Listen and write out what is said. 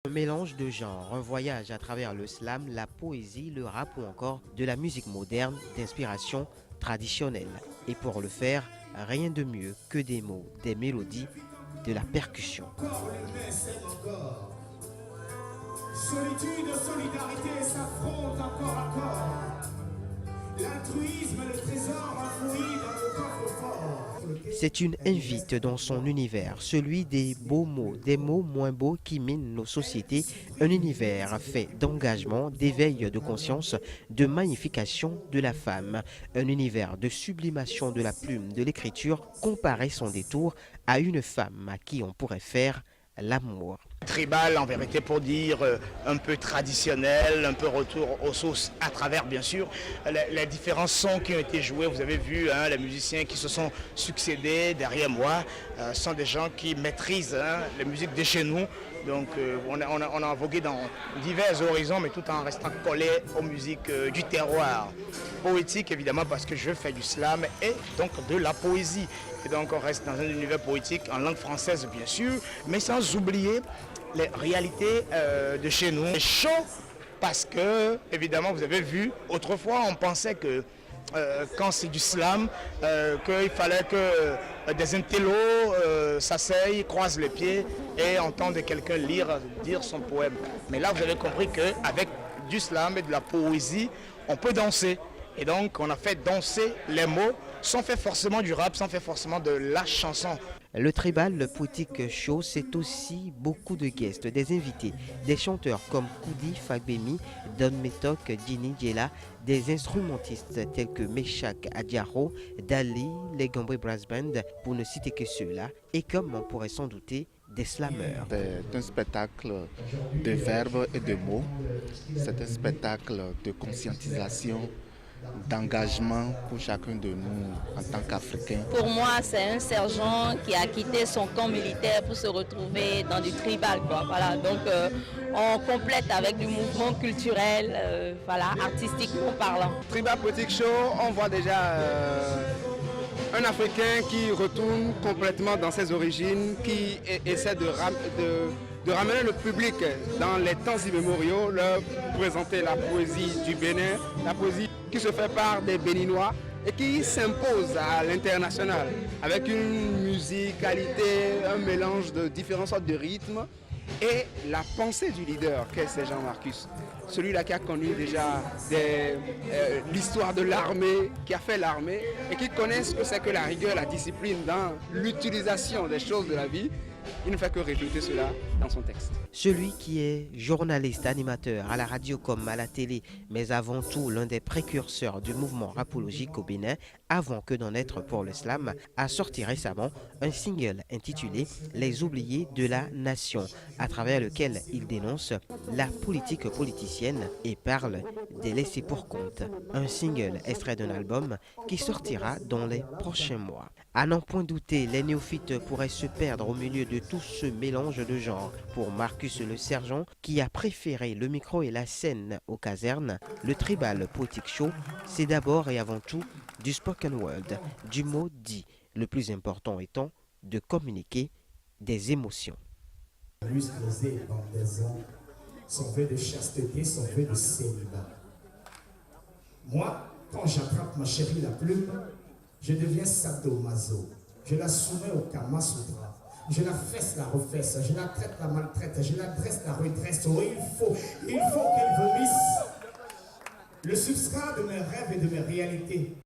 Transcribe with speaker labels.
Speaker 1: Un mélange de genres, un voyage à travers le slam, la poésie, le rap ou encore de la musique moderne d'inspiration traditionnelle. Et pour le faire, rien de mieux que des mots, des mélodies, de la percussion.
Speaker 2: Solitude, solidarité s'affrontent encore à corps. L'altruisme, le trésor enfoui dans le coffre-fort.
Speaker 1: C'est une invite dans son univers, celui des beaux mots, des mots moins beaux qui minent nos sociétés, un univers fait d'engagement, d'éveil de conscience, de magnification de la femme, un univers de sublimation de la plume, de l'écriture, comparé son détour à une femme à qui on pourrait faire l'amour.
Speaker 3: Tribal en vérité pour dire un peu traditionnel, un peu retour aux sources à travers bien sûr les différents sons qui ont été joués. Vous avez vu les musiciens qui se sont succédés derrière moi sont des gens qui maîtrisent la musique de chez nous. Donc on a vogué dans divers horizons mais tout en restant collé aux musiques du terroir. Poétique évidemment parce que je fais du slam et donc de la poésie. Et donc on reste dans un univers poétique en langue française bien sûr, mais sans oublier les réalités de chez nous. C'est chaud parce que, évidemment, vous avez vu, autrefois on pensait que quand c'est du slam, qu'il fallait que des intellos s'asseyent, croisent les pieds et entendent quelqu'un dire son poème. Mais là, vous avez compris qu'avec du slam et de la poésie, on peut danser. Et donc, on a fait danser les mots sans faire forcément du rap, sans faire forcément de la chanson.
Speaker 1: Le Tribal, le Poétique Show, c'est aussi beaucoup de guests, des invités, des chanteurs comme Koudi Fagbemi, Don Metok, Dini Djela, des instrumentistes tels que Meshak Adiaro, Dali, les Gamboué Brass Band, pour ne citer que ceux-là, et comme on pourrait s'en douter, des slameurs.
Speaker 4: C'est un spectacle de verbes et de mots, c'est un spectacle de conscientisation, d'engagement pour chacun de nous en tant qu'Africains.
Speaker 5: Pour moi, c'est un sergent qui a quitté son camp militaire pour se retrouver dans du tribal, quoi. Voilà. Donc on complète avec du mouvement culturel, voilà, artistiquement parlant.
Speaker 6: Tribal Poétique Show, on voit déjà un Africain qui retourne complètement dans ses origines, qui essaie de ramener le public dans les temps immémoriaux, leur présenter la poésie du Bénin, la poésie qui se fait par des Béninois et qui s'impose à l'international avec une musicalité, un mélange de différentes sortes de rythmes et la pensée du leader qu'est Sergent Marcus. Celui-là qui a connu déjà l'histoire de l'armée, qui a fait l'armée et qui connaît ce que c'est que la rigueur, la discipline dans l'utilisation des choses de la vie. Il ne fait que refléter cela dans son texte.
Speaker 1: Celui qui est journaliste, animateur à la radio comme à la télé, mais avant tout l'un des précurseurs du mouvement rapologique au Bénin, avant que d'en être pour le slam, a sorti récemment un single intitulé « Les oubliés de la nation », à travers lequel il dénonce la politique politicienne et parle des laissés pour compte. Un single extrait d'un album qui sortira dans les prochains mois. À n'en point douter, les néophytes pourraient se perdre au milieu de tout ce mélange de genres. Pour Marcus le sergent, qui a préféré le micro et la scène aux casernes, le Tribal Poétique Show, c'est d'abord et avant tout du spoken word, du mot dit, le plus important étant de communiquer des émotions.
Speaker 2: Plus posé dans des ans, son vœu de chasteté, son vœu de célibat. Moi, quand j'attrape ma chérie la plume, je deviens sadomaso. Je la soumets au Kama Sutra. Je la fesse, la refesse. Je la traite, la maltraite. Je la dresse, la redresse. Oh, il faut qu'elle vomisse le substrat de mes rêves et de mes réalités.